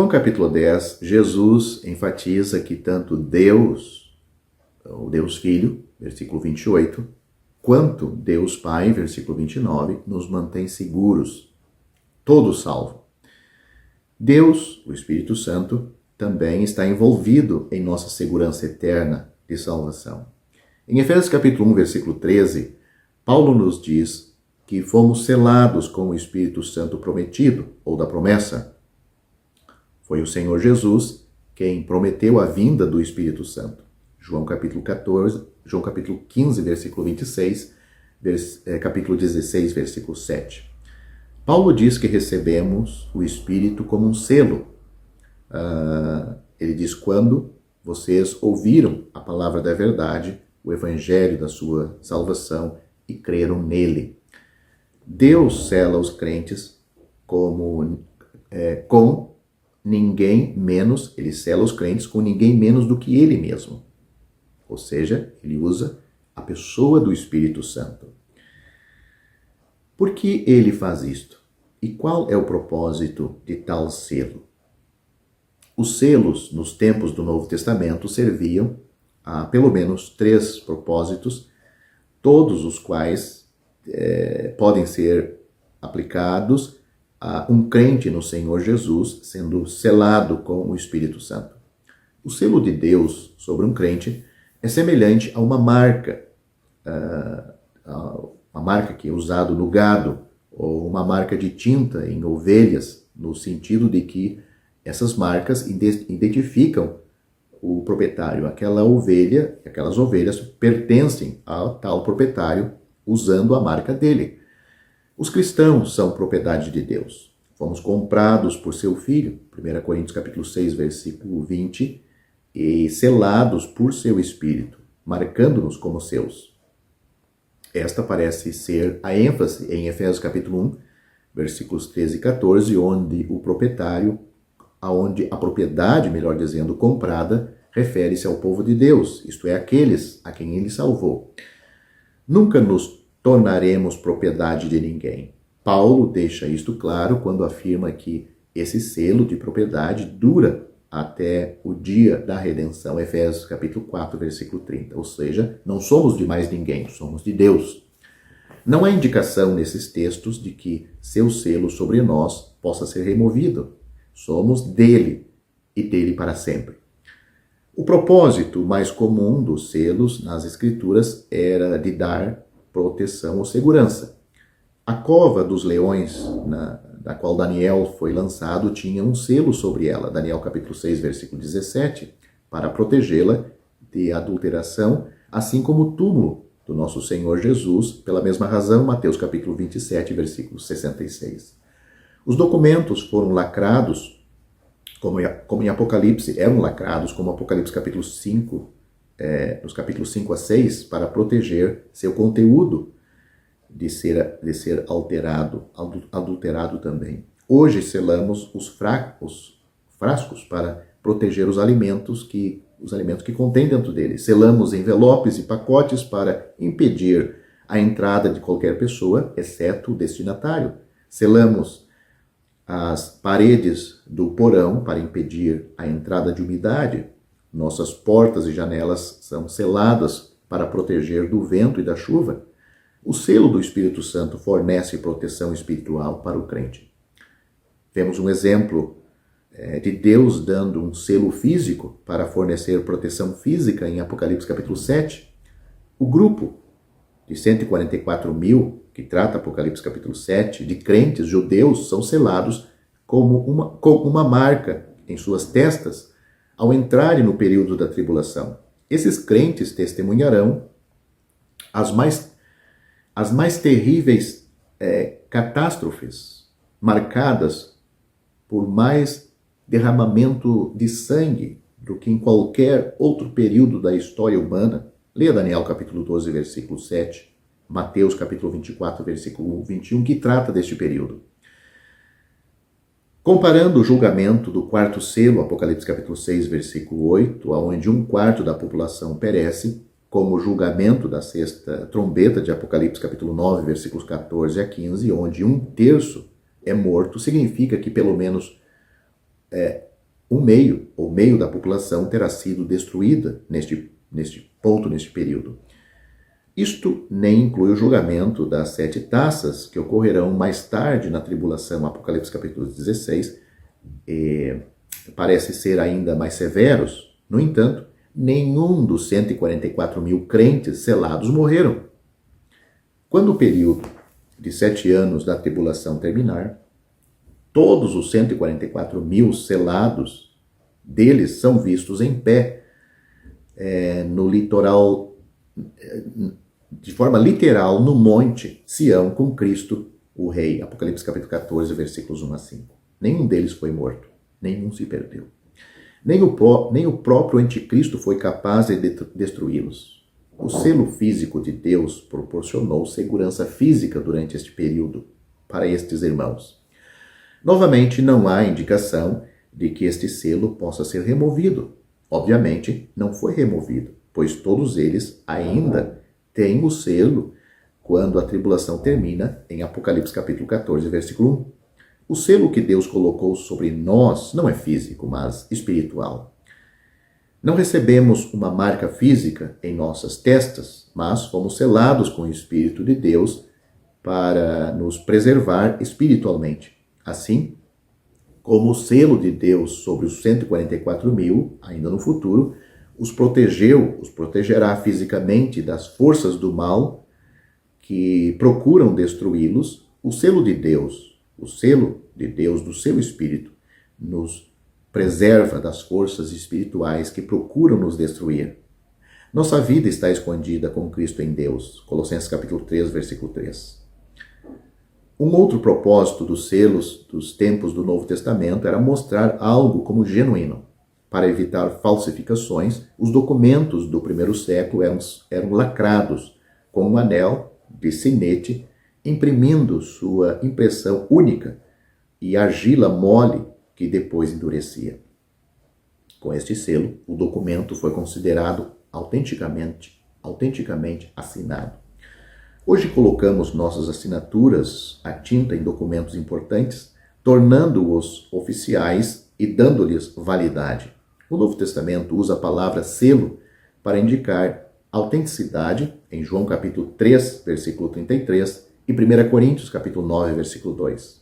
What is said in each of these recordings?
João capítulo 10, Jesus enfatiza que tanto Deus, o Deus Filho, versículo 28, quanto Deus Pai, versículo 29, nos mantém seguros, todos salvos. Deus, o Espírito Santo, também está envolvido em nossa segurança eterna de salvação. Em Efésios capítulo 1, versículo 13, Paulo nos diz que fomos selados com o Espírito Santo prometido, ou da promessa. Foi o Senhor Jesus quem prometeu a vinda do Espírito Santo. João capítulo 15, versículo 26, capítulo 16, versículo 7. Paulo diz que recebemos o Espírito como um selo. Ele diz, quando vocês ouviram a palavra da verdade, o evangelho da sua salvação e creram nele. Deus sela os crentes com ninguém menos, ele sela os crentes com ninguém menos do que ele mesmo. Ou seja, ele usa a pessoa do Espírito Santo. Por que ele faz isto? E qual é o propósito de tal selo? Os selos, nos tempos do Novo Testamento, serviam a pelo menos 3 propósitos, todos os quais podem ser aplicados a um crente no Senhor Jesus, sendo selado com o Espírito Santo. O selo de Deus sobre um crente é semelhante a uma marca que é usada no gado, ou uma marca de tinta em ovelhas, no sentido de que essas marcas identificam o proprietário. Aquelas ovelhas pertencem ao tal proprietário usando a marca dele. Os cristãos são propriedade de Deus. Fomos comprados por seu Filho, 1 Coríntios capítulo 6, versículo 20, e selados por seu Espírito, marcando-nos como seus. Esta parece ser a ênfase em Efésios capítulo 1, versículos 13 e 14, onde a propriedade, melhor dizendo, comprada, refere-se ao povo de Deus, isto é, aqueles a quem ele salvou. Nunca nos tornaremos propriedade de ninguém. Paulo deixa isto claro quando afirma que esse selo de propriedade dura até o dia da redenção, Efésios capítulo 4, versículo 30. Ou seja, não somos de mais ninguém, somos de Deus. Não há indicação nesses textos de que seu selo sobre nós possa ser removido. Somos dele e dele para sempre. O propósito mais comum dos selos nas Escrituras era de dar proteção ou segurança. A cova dos leões, da qual Daniel foi lançado, tinha um selo sobre ela, Daniel capítulo 6, versículo 17, para protegê-la de adulteração, assim como o túmulo do nosso Senhor Jesus, pela mesma razão, Mateus capítulo 27, versículo 66. Os documentos foram lacrados, como em Apocalipse, eram lacrados, como Apocalipse capítulo 5, nos capítulos 5 a 6, para proteger seu conteúdo de ser adulterado também. Hoje selamos os frascos para proteger os alimentos que contém dentro deles. Selamos envelopes e pacotes para impedir a entrada de qualquer pessoa, exceto o destinatário. Selamos as paredes do porão para impedir a entrada de umidade. Nossas portas e janelas são seladas para proteger do vento e da chuva. O selo do Espírito Santo fornece proteção espiritual para o crente. Vemos um exemplo de Deus dando um selo físico para fornecer proteção física em Apocalipse capítulo 7. O grupo de 144.000, que trata Apocalipse capítulo 7, de crentes judeus, são selados com uma marca em suas testas ao entrarem no período da tribulação. Esses crentes testemunharão as mais terríveis catástrofes, marcadas por mais derramamento de sangue do que em qualquer outro período da história humana. Leia Daniel capítulo 12, versículo 7, Mateus capítulo 24, versículo 21, que trata deste período. Comparando o julgamento do quarto selo, Apocalipse capítulo 6, versículo 8, onde 1/4 da população perece, como o julgamento da sexta trombeta de Apocalipse capítulo 9, versículos 14 a 15, onde 1/3 é morto, significa que pelo menos o meio da população terá sido destruída neste período. Isto nem inclui o julgamento das 7 taças que ocorrerão mais tarde na tribulação, Apocalipse capítulo 16, parece ser ainda mais severos. No entanto, nenhum dos 144 mil crentes selados morreram. Quando o período de 7 anos da tribulação terminar, todos os 144 mil selados deles são vistos em pé no litoral, de forma literal, no monte Sião com Cristo, o Rei. Apocalipse capítulo 14, versículos 1 a 5. Nenhum deles foi morto, nenhum se perdeu. Nem o próprio anticristo foi capaz de destruí-los. O selo físico de Deus proporcionou segurança física durante este período para estes irmãos. Novamente, não há indicação de que este selo possa ser removido. Obviamente, não foi removido, pois todos eles ainda têm o selo quando a tribulação termina em Apocalipse capítulo 14, versículo 1. O selo que Deus colocou sobre nós não é físico, mas espiritual. Não recebemos uma marca física em nossas testas, mas fomos selados com o Espírito de Deus para nos preservar espiritualmente. Assim, como o selo de Deus sobre os 144 mil, ainda no futuro, os protegerá fisicamente das forças do mal que procuram destruí-los, o selo de Deus do seu Espírito, nos preserva das forças espirituais que procuram nos destruir. Nossa vida está escondida com Cristo em Deus. Colossenses capítulo 3, versículo 3. Um outro propósito dos selos dos tempos do Novo Testamento era mostrar algo como genuíno. Para evitar falsificações, os documentos do primeiro século eram lacrados com um anel de sinete, imprimindo sua impressão única e argila mole que depois endurecia. Com este selo, o documento foi considerado autenticamente assinado. Hoje colocamos nossas assinaturas à tinta em documentos importantes, tornando-os oficiais e dando-lhes validade. O Novo Testamento usa a palavra selo para indicar autenticidade em João capítulo 3, versículo 33 e 1 Coríntios capítulo 9, versículo 2.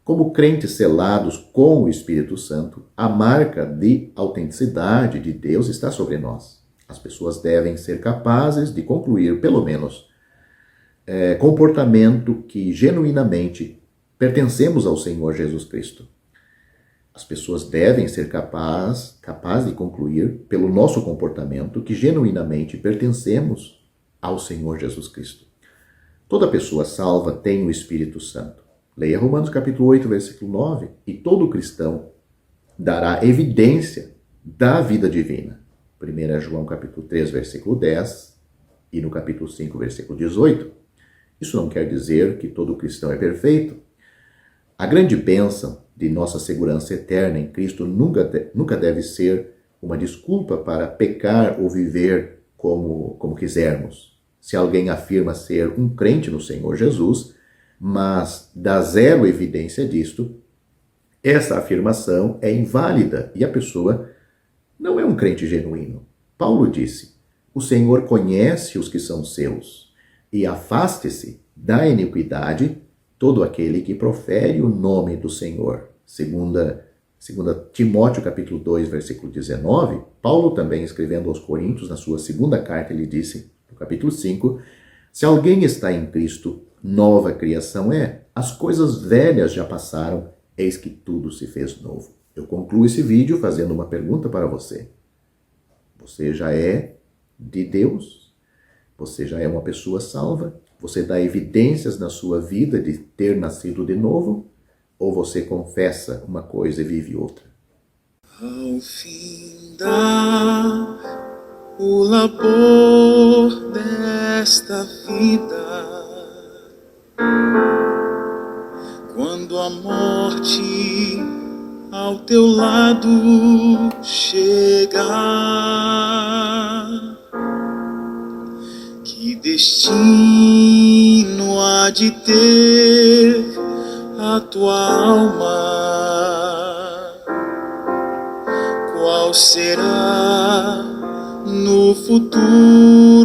Como crentes selados com o Espírito Santo, a marca de autenticidade de Deus está sobre nós. As pessoas devem ser capazes de concluir, pelo menos, comportamento que genuinamente pertencemos ao Senhor Jesus Cristo. As pessoas devem ser capazes de concluir, pelo nosso comportamento, que genuinamente pertencemos ao Senhor Jesus Cristo. Toda pessoa salva tem o Espírito Santo. Leia Romanos capítulo 8, versículo 9. E todo cristão dará evidência da vida divina. 1 João capítulo 3, versículo 10 e no capítulo 5, versículo 18. Isso não quer dizer que todo cristão é perfeito. A grande bênção de nossa segurança eterna em Cristo nunca deve ser uma desculpa para pecar ou viver como quisermos. Se alguém afirma ser um crente no Senhor Jesus, mas dá zero evidência disto, essa afirmação é inválida e a pessoa não é um crente genuíno. Paulo disse: o Senhor conhece os que são seus, e afaste-se da iniquidade todo aquele que profere o nome do Senhor. Segunda Timóteo capítulo 2, versículo 19, Paulo também escrevendo aos Coríntios, na sua segunda carta, ele disse, no capítulo 5, se alguém está em Cristo, nova criação é, as coisas velhas já passaram, eis que tudo se fez novo. Eu concluo esse vídeo fazendo uma pergunta para você. Você já é de Deus? Você já é uma pessoa salva? Você dá evidências na sua vida de ter nascido de novo? Ou você confessa uma coisa e vive outra? Ao findar o labor desta vida, quando a morte ao teu lado chegar, que destino há de ter a tua alma? qual será no futuro